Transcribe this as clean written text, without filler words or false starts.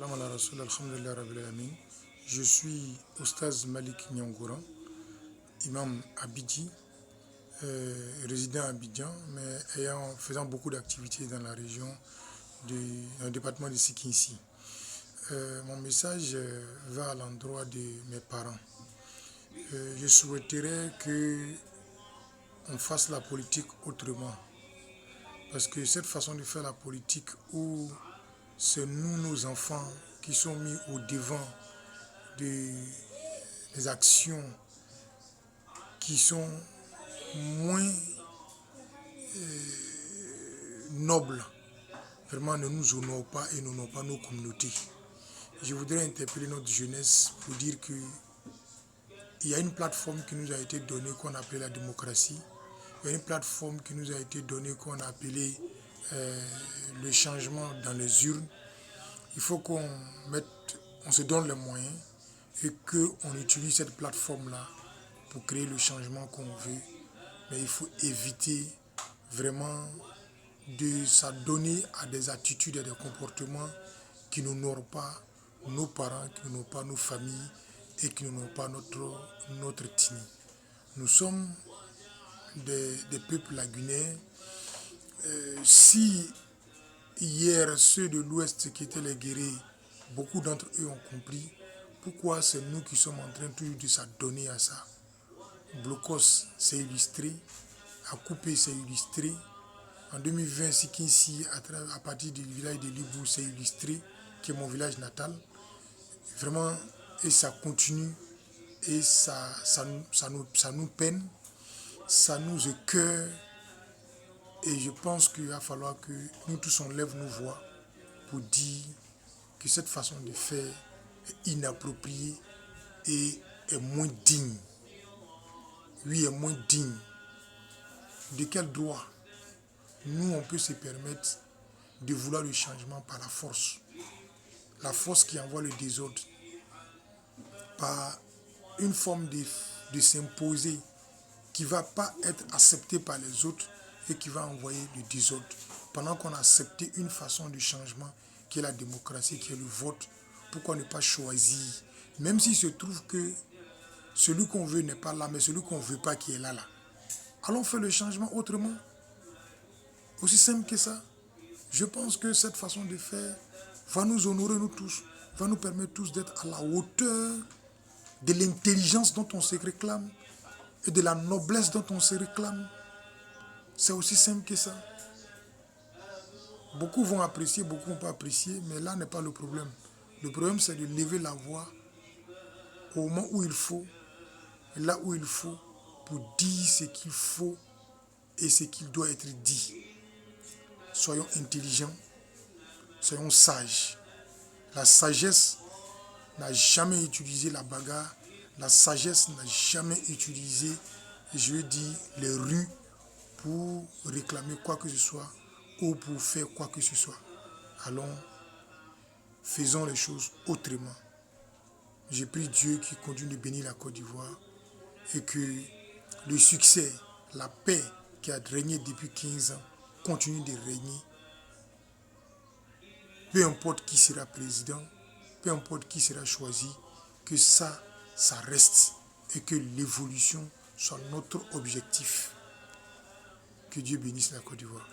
Salam ala Rasoul, alhamdulillah rabbil alamin. Je suis Oustaz Malik Nyangouran, imam Abidji, résident à Abidjan, mais faisant beaucoup d'activités dans la région, dans le département de Sikinsi. Mon message va à l'endroit de mes parents. Je souhaiterais qu'on fasse la politique autrement. Parce que cette façon de faire la politique où c'est nous, nos enfants, qui sont mis au devant des actions qui sont moins nobles, vraiment ne nous honorent pas et n'honorent pas nos communautés. Je voudrais interpeller notre jeunesse pour dire qu'il y a une plateforme qui nous a été donnée qu'on appelle la démocratie. Il y a une plateforme qui nous a été donnée qu'on a appelée le changement dans les urnes. Il faut qu'on se donne les moyens et qu'on utilise cette plateforme-là pour créer le changement qu'on veut. Mais il faut éviter vraiment de s'adonner à des attitudes et des comportements qui n'honorent pas nos parents, qui n'honorent pas nos familles et qui n'honorent pas notre ethnie. Nous sommes des peuples lagunaires. Si hier ceux de l'Ouest qui étaient les guerriers, beaucoup d'entre eux ont compris pourquoi c'est nous qui sommes en train toujours de s'adonner à ça. Blocos s'est illustré, Akupé s'est illustré. En 2020, Sikinsi, à partir du village de Libou, s'est illustré, qui est mon village natal. Vraiment, et ça continue, et ça nous peine, ça nous écoeure. Et je pense qu'il va falloir que nous tous on lève nos voix pour dire que cette façon de faire est inappropriée et est moins digne. Oui, est moins digne. De quel droit nous on peut se permettre de vouloir le changement par la force? La force qui envoie le désordre, par une forme de s'imposer qui ne va pas être acceptée par les autres et qui va envoyer le désordre. Pendant qu'on a accepté une façon de changement qui est la démocratie, qui est le vote, pourquoi ne pas choisir? Même s'il se trouve que celui qu'on veut n'est pas là, mais celui qu'on ne veut pas qui est là. Allons faire le changement autrement. Aussi simple que ça. Je pense que cette façon de faire va nous honorer nous tous, va nous permettre tous d'être à la hauteur de l'intelligence dont on se réclame et de la noblesse dont on se réclame. C'est aussi simple que ça. Beaucoup vont apprécier, beaucoup ne vont pas apprécier, mais là n'est pas le problème. Le problème, c'est de lever la voix au moment où il faut, là où il faut, pour dire ce qu'il faut et ce qu'il doit être dit. Soyons intelligents, soyons sages. La sagesse n'a jamais utilisé la bagarre, la sagesse n'a jamais utilisé, je veux dire, les rues pour réclamer quoi que ce soit ou pour faire quoi que ce soit. Allons, faisons les choses autrement. Je prie Dieu qui continue de bénir la Côte d'Ivoire et que le succès, la paix qui a régné depuis 15 ans continue de régner. Peu importe qui sera président, peu importe qui sera choisi, que ça reste et que l'évolution soit notre objectif. Que Dieu bénisse la Côte d'Ivoire.